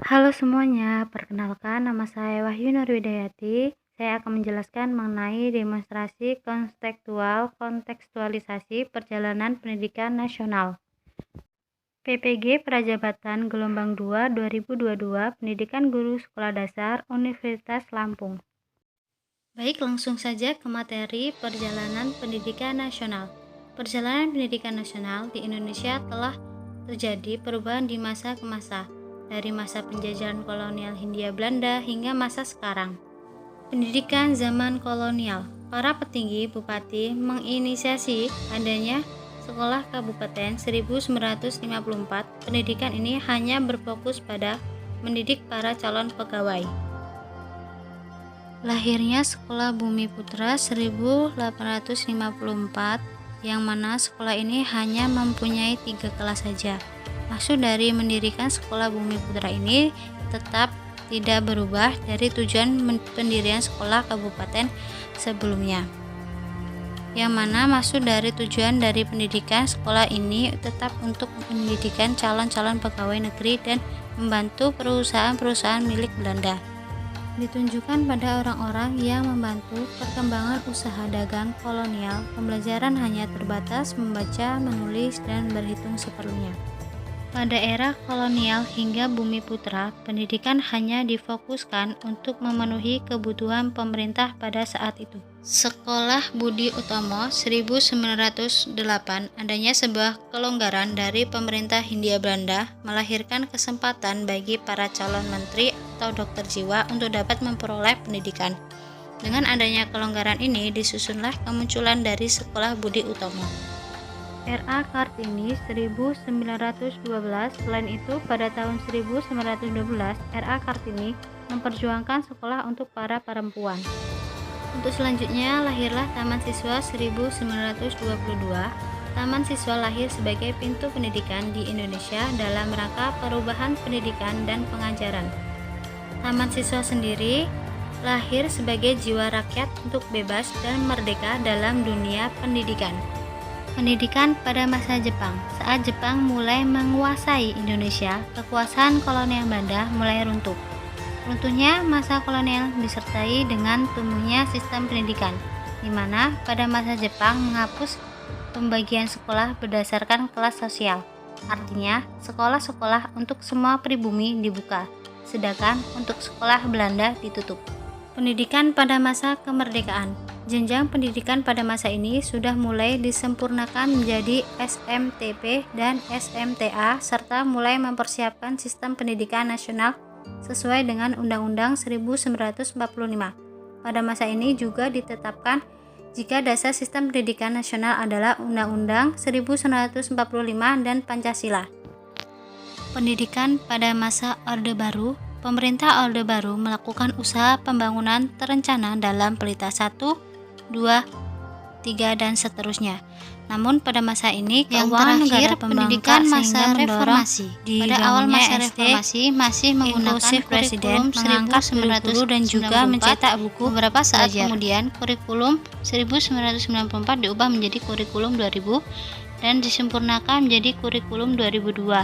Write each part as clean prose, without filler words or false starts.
Halo semuanya, perkenalkan nama saya Wahyu Nurwidayati. Saya akan menjelaskan mengenai demonstrasi kontekstualisasi perjalanan pendidikan nasional. PPG Prajabatan Gelombang 2 2022 Pendidikan Guru Sekolah Dasar Universitas Lampung. Baik, langsung saja ke materi perjalanan pendidikan nasional. Perjalanan pendidikan nasional di Indonesia telah terjadi perubahan di masa ke masa, dari masa penjajahan kolonial Hindia Belanda hingga masa sekarang. Pendidikan zaman kolonial, para petinggi bupati menginisiasi adanya sekolah kabupaten 1954. Pendidikan ini hanya berfokus pada mendidik para calon pegawai. Lahirnya Sekolah Bumi Putra 1854, yang mana sekolah ini hanya mempunyai 3 kelas saja. Maksud dari mendirikan Sekolah Bumi Putra ini tetap tidak berubah dari tujuan pendirian sekolah kabupaten sebelumnya. Yang mana maksud dari tujuan dari pendidikan sekolah ini tetap untuk pendidikan calon-calon pegawai negeri dan membantu perusahaan-perusahaan milik Belanda. Ditunjukkan pada orang-orang yang membantu perkembangan usaha dagang kolonial. Pembelajaran hanya terbatas membaca, menulis, dan berhitung seperlunya. Pada era kolonial hingga Bumi Putra, pendidikan hanya difokuskan untuk memenuhi kebutuhan pemerintah pada saat itu. Sekolah Budi Utomo 1908, adanya sebuah kelonggaran dari pemerintah Hindia Belanda melahirkan kesempatan bagi para calon menteri atau dokter jiwa untuk dapat memperoleh pendidikan. Dengan adanya kelonggaran ini disusunlah kemunculan dari Sekolah Budi Utomo. R.A. Kartini 1912. Selain itu, pada tahun 1912, R.A. Kartini memperjuangkan sekolah untuk para perempuan. Untuk selanjutnya, lahirlah Taman Siswa 1922. Taman Siswa lahir sebagai pintu pendidikan di Indonesia dalam rangka perubahan pendidikan dan pengajaran. Taman Siswa sendiri lahir sebagai jiwa rakyat untuk bebas dan merdeka dalam dunia pendidikan. Pendidikan pada masa Jepang. Saat Jepang mulai menguasai Indonesia, kekuasaan kolonial Belanda mulai runtuh. Runtuhnya masa kolonial disertai dengan tumbuhnya sistem pendidikan, di mana pada masa Jepang menghapus pembagian sekolah berdasarkan kelas sosial. Artinya, sekolah-sekolah untuk semua pribumi dibuka, sedangkan untuk sekolah Belanda ditutup. Pendidikan pada masa kemerdekaan. Jenjang pendidikan pada masa ini sudah mulai disempurnakan menjadi SMTP dan SMTA serta mulai mempersiapkan sistem pendidikan nasional sesuai dengan Undang-Undang 1945. Pada masa ini juga ditetapkan jika dasar sistem pendidikan nasional adalah Undang-Undang 1945 dan Pancasila. Pendidikan pada masa Orde Baru. Pemerintah Orde Baru melakukan usaha pembangunan terencana dalam Pelita 1, 2, 3, dan seterusnya. Namun pada masa ini keuangan negara pendidikan masa reformasi. Pada awal masa reformasi masih menggunakan kurikulum mengangkat guru dan juga mencetak buku. Beberapa saat kemudian kurikulum 1994 diubah menjadi kurikulum 2000 dan disempurnakan menjadi kurikulum 2002.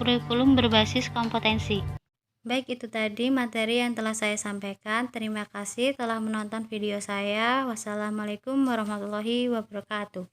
Kurikulum berbasis kompetensi. Baik, itu tadi materi yang telah saya sampaikan. Terima kasih telah menonton video saya. Wassalamualaikum warahmatullahi wabarakatuh.